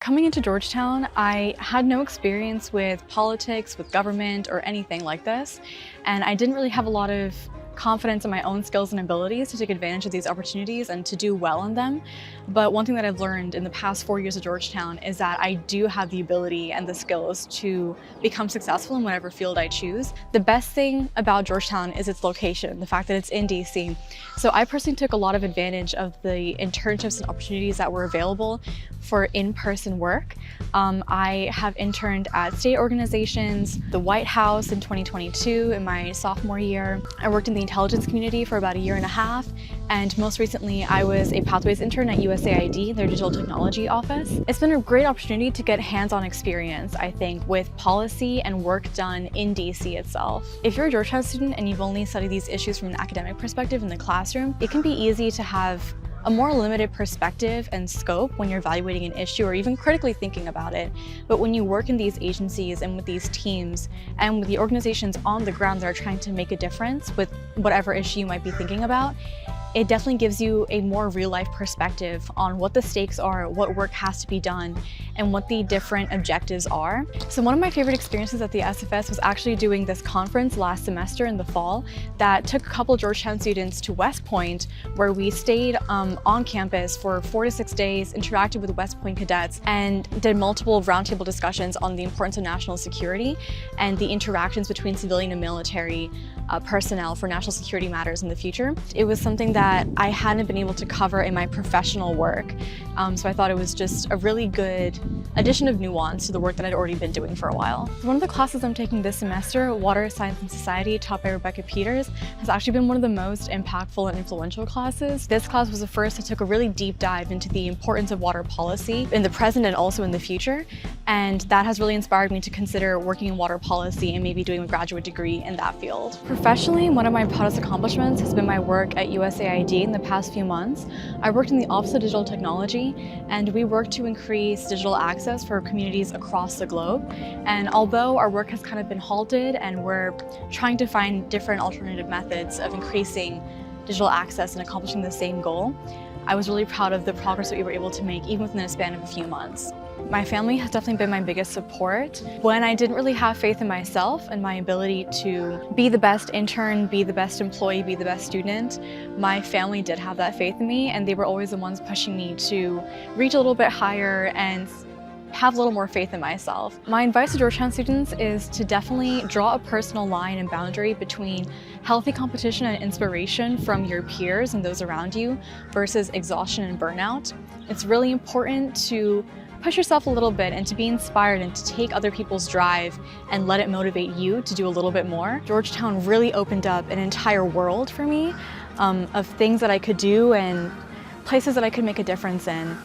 Coming into Georgetown, I had no experience with politics, with government, or anything like this, and I didn't really have a lot of confidence in my own skills and abilities to take advantage of these opportunities and to do well in them. But one thing that I've learned in the past 4 years at Georgetown is that I do have the ability and the skills to become successful in whatever field I choose. The best thing about Georgetown is its location, the fact that it's in DC. So I personally took a lot of advantage of the internships and opportunities that were available for in-person work. I have interned at state organizations, the White House in 2022 in my sophomore year. I worked in the intelligence community for about 1.5 years, and most recently I was a Pathways intern at USAID, their digital technology office. It's been a great opportunity to get hands-on experience, I think, with policy and work done in DC itself. If you're a Georgetown student and you've only studied these issues from an academic perspective in the classroom, it can be easy to have a more limited perspective and scope when you're evaluating an issue or even critically thinking about it. But when you work in these agencies and with these teams and with the organizations on the ground that are trying to make a difference with whatever issue you might be thinking about, it definitely gives you a more real-life perspective on what the stakes are, what work has to be done, and what the different objectives are. So one of my favorite experiences at the SFS was actually doing this conference last semester in the fall that took a couple Georgetown students to West Point, where we stayed on campus for 4 to 6 days, interacted with West Point cadets, and did multiple roundtable discussions on the importance of national security and the interactions between civilian and military personnel for national security matters in the future. It was something that I hadn't been able to cover in my professional work, so I thought it was just a really good addition of nuance to the work that I'd already been doing for a while. One of the classes I'm taking this semester, Water, Science and Society, taught by Rebecca Peters, has actually been one of the most impactful and influential classes. This class was the first that took a really deep dive into the importance of water policy in the present and also in the future, and that has really inspired me to consider working in water policy and maybe doing a graduate degree in that field. Professionally, one of my proudest accomplishments has been my work at USAID in the past few months. I worked in the Office of Digital Technology, and we worked to increase digital access for communities across the globe. And although our work has kind of been halted and we're trying to find different alternative methods of increasing digital access and accomplishing the same goal, I was really proud of the progress that we were able to make even within a span of a few months. My family has definitely been my biggest support. When I didn't really have faith in myself and my ability to be the best intern, be the best employee, be the best student, my family did have that faith in me, and they were always the ones pushing me to reach a little bit higher and have a little more faith in myself. My advice to Georgetown students is to definitely draw a personal line and boundary between healthy competition and inspiration from your peers and those around you versus exhaustion and burnout. It's really important to push yourself a little bit and to be inspired and to take other people's drive and let it motivate you to do a little bit more. Georgetown really opened up an entire world for me of things that I could do and places that I could make a difference in.